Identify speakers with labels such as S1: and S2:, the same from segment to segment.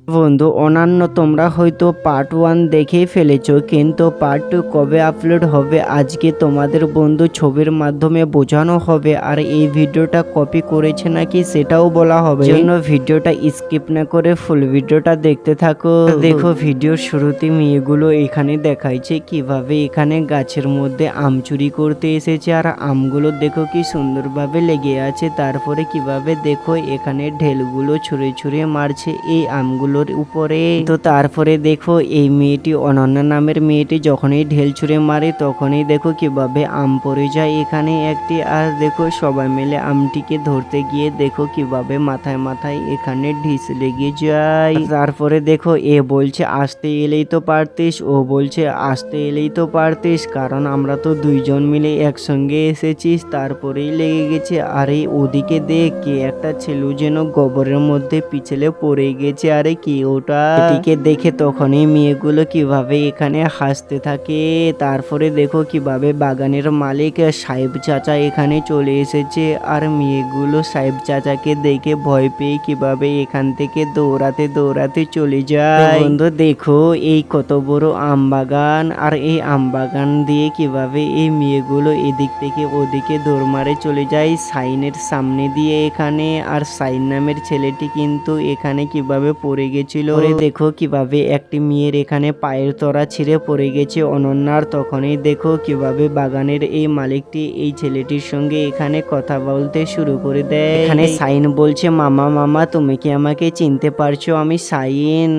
S1: বন্ধু অন্যান্য তোমরা হয়তো পার্ট 1 দেখেই ফেলেছো, কিন্তু পার্ট 2 কবে আপলোড হবে আজকে তোমাদের বন্ধু ছবির মাধ্যমে বোঝানো হবে। আর এই ভিডিওটা কপি করেছে নাকি সেটাও বলা হবে, জন্য ভিডিওটা স্কিপ না করে ফুল ভিডিওটা দেখতে থাকো। দেখো ভিডিওর শুরুতে মেয়েগুলো এখানে দেখাইছে কিভাবে এখানে গাছের মধ্যে আম চুরি করতে এসেছে, আর আমগুলো দেখো কি সুন্দরভাবে লেগে আছে। তারপরে কিভাবে দেখো এখানে ঢেলগুলো ছুঁড়ে ছুঁড়ে মারছে এই আমগুলোর উপরে। তো তারপরে দেখো এই মেয়েটি অনন্যা নামের মেয়েটি যখনই ঢেল ছুঁড়ে মারে তখনই দেখো কিভাবে আম পড়ে যায় এখানে একটি। আর দেখো সবাই মিলে আমটিকে ধরতে গিয়ে দেখো কিভাবে মাথায় মাথায় এখানে ঢিস লেগে যায়। তারপরে দেখো এ বলছে আসতে এলেই তো পারতিস, ও বলছে আসতে এলেই তো পারতিস, কারণ আমরা তো দুইজন মিলে একসঙ্গে এসেছিস, তারপরেই লেগে গেছে। আরে ওদিকে দেখ কে একটা ছেলে যেন গোবরের মধ্যে পিছলে পড়ে গেছে। আরে কি ওটা? এটিকে দেখে তখনই মেয়েগুলো কিভাবে এখানে হাসতে থাকে। তারপরে দেখো কিভাবে বাগানের মালিক সাহেব চাচা এখানে চলে এসেছে, আর মেয়েগুলো সাহেব চাচাকে দেখে ভয় পেয়ে কিভাবে এখান থেকে দৌড়াতে দৌড়াতে চলে যায়। বন্ধু দেখো এই কত বড় আম বাগান, আর এই আম বাগান দিয়ে কিভাবে এই মেয়েগুলো এদিক থেকে ওদিকে দৌড় মারে চলে যায় সাইনের সামনে দিয়ে এখানে। আর সাইন নামের ছেলেটি কিন্তু এখানে কিভাবে পড়ে গেছিল। দেখো কিভাবে একটি মেয়ের এখানে পায়ের তরা ছিঁড়ে পড়ে গেছে অনন্যার। তখনই দেখো কিভাবে বাগানের এই মালিকটি এই ছেলেটির সঙ্গে এখানে কথা বলতে শুরু করে দেয়। এখানে সাইন বলছে মামা মামা তুমি কি আমাকে চিনতে পারছো, আমি সাইন।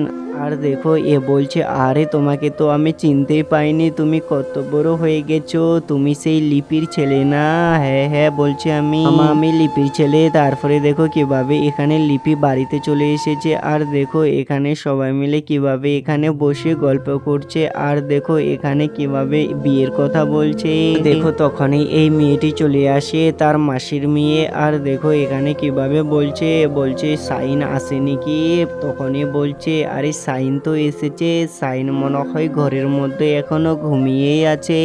S1: আর দেখো এ বলছে আরে তোমাকে তো আমি চিনতেই পাইনি, তুমি কত বড় হয়ে গেছো, তুমি সেই লিপির ছেলে না? হ্যাঁ হ্যাঁ বলছে আমি লিপির ছেলে। তারপরে দেখো কিভাবে এখানে লিপি বাড়িতে চলে এসেছে, আর দেখো এখানে সবাই মিলে কিভাবে এখানে বসে গল্প করছে, আর দেখো এখানে কিভাবে বিয়ের কথা বলছে। দেখো তখনই এই মেয়েটি চলে আসে, তার মাসির মেয়ে। আর দেখো এখানে কিভাবে বলছে বলছে সাইন আসেনি কি? তখনই বলছে আরে সাইন তো এসেছে, সাইন মনে হয় ঘরের মধ্যে এখনো ঘুমিয়েই আছে।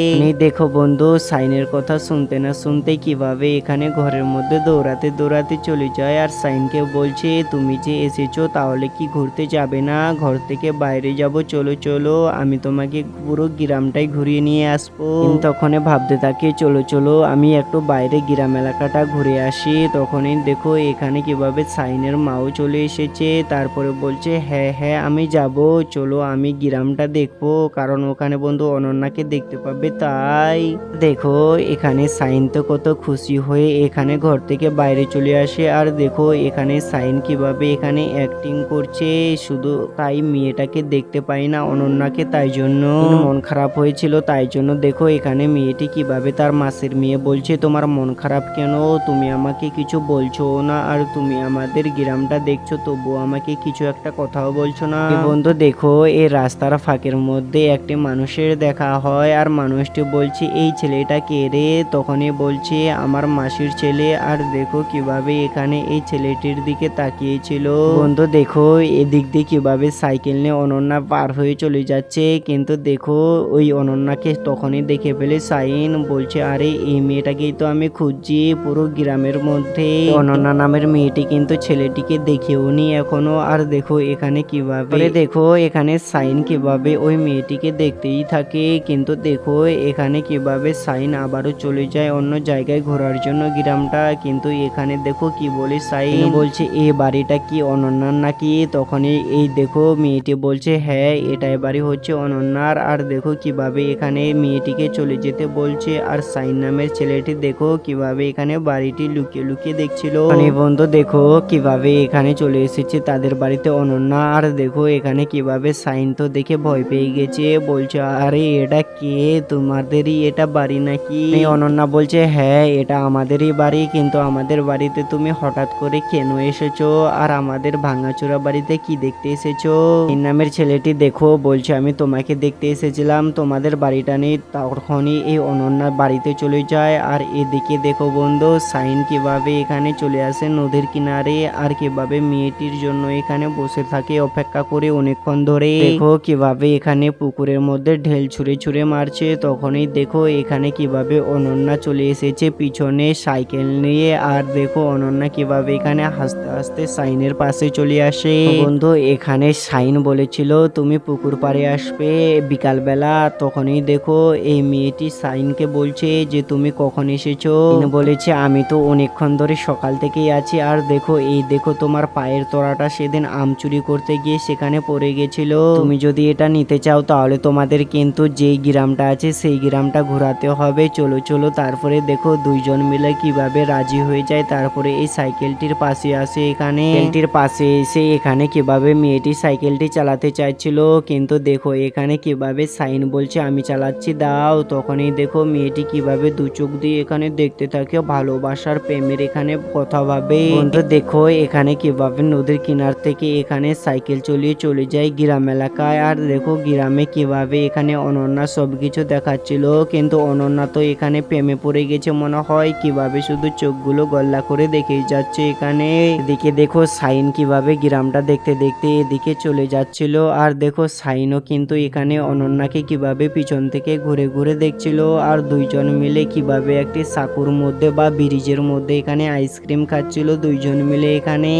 S1: দেখো বন্ধু সাইনের কথা শুনতে না শুনতে কিভাবে এখানে ঘরের মধ্যে দৌড়াতে দৌড়াতে চলে যায়, আর সাইনকে বলছে তুমি যে এসেছো তাহলে কি ঘুরতে যাবে না? ঘর থেকে বাইরে যাব, চলো চলো আমি তোমাকে পুরো গ্রামটাই ঘুরিয়ে নিয়ে আসবো। তখন ভাবতে থাকে চলো চলো আমি একটু বাইরে গ্রাম এলাকাটা ঘুরে আসি। তখনই দেখো এখানে কিভাবে সাইনের মাও চলে এসেছে। তারপরে বলছে হ্যাঁ হ্যাঁ আমি যাব, চলো আমি গ্রামটা দেখবো, কারণ ওখানে বন্ধু অনন্যাকে দেখতে পাবে তাই। দেখো এখানে সাইন তো কত খুশি হয়ে এখানে ঘর থেকে বাইরে চলে আসে। আর দেখো এখানে সাইন কিভাবে এখানে অ্যাক্টিং করছে, শুধু তাই মেয়েটাকে দেখতে পাই না অনন্যাকে, তাই জন্য মন খারাপ হয়েছিল। তাই জন্য দেখো এখানে মেয়েটি কিভাবে তার মাসির মেয়ে বলছে তোমার মন খারাপ কেন, তুমি আমাকে কিছু বলছো না, আর তুমি আমাদের গ্রামটা দেখছো তবুও আমাকে কিছু একটা কথাও বলছো না। বন্ধু দেখো এই রাস্তার ফাঁকের মধ্যে একটি মানুষের দেখা হয়, আর মানুষটি বলছে এই ছেলেটা কে রে? তখনই বলছে আমার মাসির ছেলে। আর দেখো কিভাবে এখানে এই ছেলেটির দিকে তাকিয়েছিল। বন্ধু দেখো এদিক দিয়ে কিভাবে সাইকেল নিয়ে অনন্যা পার হয়ে চলে যাচ্ছে, কিন্তু দেখো ওই অনন্যাকে তখনই দেখে ফেলে সাইন। বলছে আরে এই মেয়েটাকেই তো আমি খুঁজছি পুরো গ্রামের মধ্যে। অনন্যা নামের মেয়েটি কিন্তু ছেলেটিকে দেখেও নি এখনো। আর দেখো এখানে কিভাবে দেখো এখানে সাইন কিভাবে ওই মেয়েটিকে দেখতেই থাকে, কিন্তু দেখো এখানে কিভাবে সাইন আবারও চলে যায় অন্য জায়গায় ঘোরার জন্য গ্রামটা। কিন্তু এখানে দেখো কি বলে সাইন বলছে এই বাড়িটা কি অনন্যার নাকি? তখনই এই দেখো মেয়েটি বলছে হ্যাঁ এটাই বাড়ি হচ্ছে অনন্যার। আর দেখো কিভাবে এখানে মেয়েটিকে চলে যেতে বলছে, আর সাইন নামের ছেলেটি দেখো কিভাবে এখানে বাড়িটি লুকিয়ে লুকিয়ে দেখছিল। বন্ধু দেখো কিভাবে এখানে চলে এসেছে তাদের বাড়িতে অনন্যা। আর দেখো এখানে কিভাবে সাইন তো দেখে ভয় পেয়ে গেছে, বলছে আরে এটা কে, তোমাদেরই এটা বাড়ি নাকি? অনন্যা বলছে হ্যাঁ এটা আমাদেরই বাড়ি, কিন্তু আমাদের বাড়িতে তুমি হঠাৎ করে কেন এসেছো, আর আমাদের ভাঙাচোরা বাড়িতে কি দেখতে এসেছো? সাইন নামের ছেলেটি দেখো বলছে আমি তোমাকে দেখতে এসেছিলাম, তোমাদের বাড়িটা নেই। তখনই এই অনন্যা বাড়িতে চলে যায়। আর এদিকে দেখো বন্ধু সাইন কিভাবে এখানে চলে আসে নদীর কিনারে, আর কিভাবে মেয়েটির জন্য এখানে বসে থাকে অপেক্ষা করে। করে অনেকক্ষণ ধরে। দেখো কিভাবে এখানে পুকুরের মধ্যে ঢেল ছুঁড়ে ছুঁড়ে মারছে। তখনই দেখো এখানে কিভাবে অনন্যা চলে এসেছে পিছনে সাইকেল নিয়ে। আর দেখো অনন্যা কিভাবে এখানে হাসতে হাসতে সাইনের পাশে চলে আসে। বন্ধু এখানে সাইন বলেছিল তুমি পুকুর পাড়ে আসবে বিকালবেলা। তখনই দেখো এই মেয়েটি সাইনকে বলছে যে তুমি কখন এসেছো। বলেছে আমি তো অনেকক্ষণ ধরে সকাল থেকেই আছি। আর দেখো এই দেখো তোমার পায়ের তোড়াটা সেদিন আম চুরি করতে গিয়ে সেখানে পড়ে গেছিল। তুমি যদি এটা নিতে চাও তাহলে তোমাদের কিন্তু যেই গ্রামটা আছে সেই গ্রামটা ঘোরাতে হবে। চলো চলো। তারপরে দেখো দুইজন মিলে কিভাবে রাজি হয়ে যায়। তারপরে এই সাইকেলটির পাশে আসে। এখানে সাইকেলটির পাশে এসে এখানে কিভাবে মেয়েটি সাইকেলটি চালাতে চাইছিল, কিন্তু দেখো এখানে কিভাবে সাইন বলছে আমি চালাচ্ছি দাও। তখনই দেখো মেয়েটি কিভাবে দু চোখ দিয়ে এখানে দেখতে থাকে, ভালোবাসার প্রেমের এখানে কথা ভাবে। বন্ধু দেখো এখানে কিভাবে নদীর কিনার থেকে এখানে সাইকেল চলিয়ে চলে যায় গ্রাম এলাকায়। আর দেখো গ্রামে কিভাবে এখানে অনন্যা সবকিছু দেখাচ্ছিল, কিন্তু অনন্যা তো এখানে প্রেমে পড়ে গেছে মনে হয়। কিভাবে শুধু চোখগুলো গল্লা করে দেখেই যাচ্ছে এখানে। এদিকে দেখো সাইন কিভাবে গ্রামটা দেখতে দেখতে এদিকে চলে যাচ্ছিল। আর দেখো সাইনও কিন্তু এখানে অনন্যাকে কিভাবে পিছন থেকে ঘুরে ঘুরে দেখছিল। আর দুইজন মিলে কিভাবে একটি সাকুর মধ্যে বা ব্রিজের মধ্যে এখানে আইসক্রিম খাচ্ছিল দুইজন মিলে এখানে।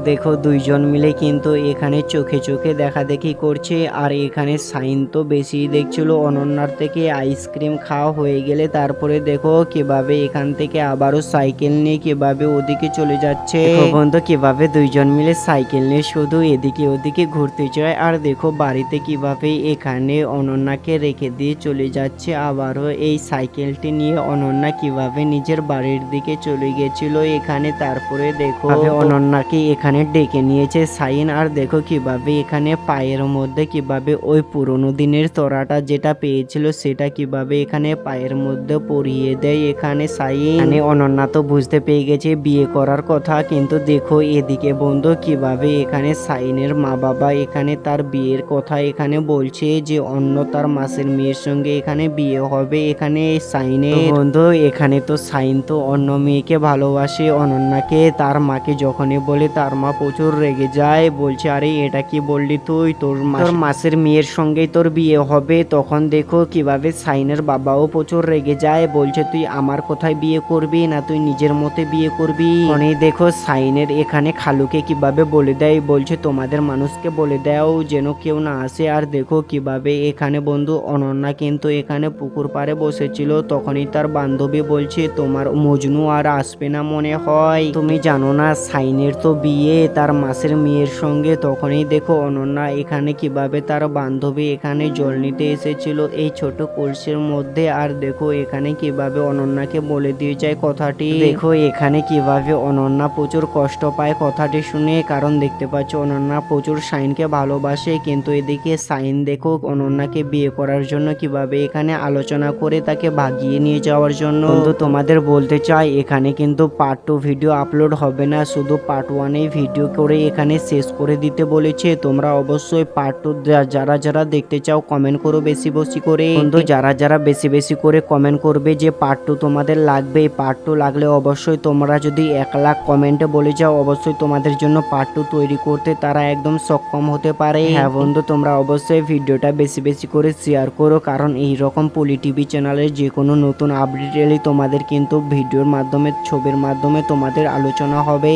S1: দেখো দুইজন মিলে কিন্তু এখানে চোখে চোখে দেখা দেখি করছে। আর এখানে সাইন তো বেশি দেখছিল অনন্যার থেকে। আইসক্রিম খাওয়া হয়ে গেলে তারপরে দেখো কিভাবে এখান থেকে আবারও সাইকেল নিয়ে কিভাবে ওদিকে চলে যাচ্ছে। বন্ধু কিভাবে দুইজন মিলে সাইকেল নিয়ে শুধু এদিকে ওদিকে ঘুরতে যায়। আর দেখো বাড়িতে কিভাবে এখানে অনন্যাকে রেখে দিয়ে চলে যাচ্ছে আবারও এই সাইকেলটি নিয়ে। অনন্যা কিভাবে নিজের বাড়ির দিকে চলে গেছিল এখানে। তারপরে দেখো অনন্যাকে এখানে ডেকে নিয়েছে সাইন। আর দেখো কিভাবে এখানে পায়ের মধ্যে কিভাবে ওই পুরোনো দিনের তোড়াটা যেটা পেয়েছিল সেটা কিভাবে এখানে পায়ের মধ্যে পরিয়ে দেয় এখানে সাইন। অনন্যা তো বুঝতে পেরে গেছে বিয়ে করার কথা, কিন্তু দেখো এদিকে বন্ধু কিভাবে এখানে সাইনের মা বাবা এখানে তার বিয়ের কথা এখানে বলছে যে অন্য তার মাসের মেয়ের সঙ্গে এখানে বিয়ে হবে এখানে সাইনের। বন্ধু এখানে তো সাইন তো অন্য মেয়েকে ভালোবাসে অনন্যাকে। তার মাকে যখনই বলে তার মা প্রচুর রেগে যায়, বলছে আরে এটা কি বললি তুই, তোর মাসের মেয়ের সঙ্গেই তোর বিয়ে হবে। তখন দেখো কিভাবে সাইনের বাবাও প্রচুর রেগে যায়, বলছে তুই আমার কোথায় বিয়ে করবি না তুই নিজের মতে বিয়ে করবি। অনেক দেখো সাইনের এখানে খালুকে কিভাবে বলে দেয়, বলছে তোমাদের মানুষকে বলে দাও যেন কেউ না আসে। আর দেখো কিভাবে এখানে বন্ধু অনন্যা কিন্তু এখানে পুকুর পাড়ে বসেছিল। তখনই তার বান্ধবী বলছে তোমার মজনু আর আসবে না মনে হয়, তুমি জানো না সাইনের তো বিয়ে তার মাসের মেয়ের সঙ্গে। তখনই দেখো অনন্যা এখানে কিভাবে তার বান্ধবী এখানে জল নিতে এসেছিল এই ছোট কলসির মধ্যে। আর দেখো এখানে কিভাবে অনন্যাকে বলে দিয়ে যায় কথাটি। দেখো এখানে কিভাবে অনন্যা প্রচুর কষ্ট পায় কথাটি শুনে, কারণ দেখতে পাচ্ছ অনন্যা প্রচুর সাইনকে ভালোবাসে। কিন্তু এদিকে সাইন দেখো অনন্যাকে বিয়ে করার জন্য কিভাবে এখানে আলোচনা করে তাকে ভাগিয়ে নিয়ে যাওয়ার জন্য। বন্ধু তোমাদের বলতে চাই এখানে কিন্তু পার্ট 2 ভিডিও আপলোড হবে না, শুধু পার্ট 1 ভিডিও করে এখানে শেষ করে দিতে বলেছে। তোমরা অবশ্যই পার্ট 2 যারা যারা দেখতে চাও কমেন্ট করো বেশি বেশি করে। বন্ধু যারা যারা বেশি বেশি করে কমেন্ট করবে যে পার্ট 2 তোমাদের লাগবে, পার্ট 2 লাগলে অবশ্যই তোমরা যদি 1 লাখ কমেন্টে বলে যাও অবশ্যই তোমাদের জন্য পার্ট 2 তৈরি করতে তারা একদম সক্ষম হতে পারে। হ্যাঁ বন্ধু তোমরা অবশ্যই ভিডিওটা বেশি বেশি করে শেয়ার করো, কারণ এই রকম পলি টিভি চ্যানেলের যে কোনো নতুন আপডেট এলে তোমাদের কিন্তু ভিডিওর মাধ্যমে ছবির মাধ্যমে তোমাদের আলোচনা হবে।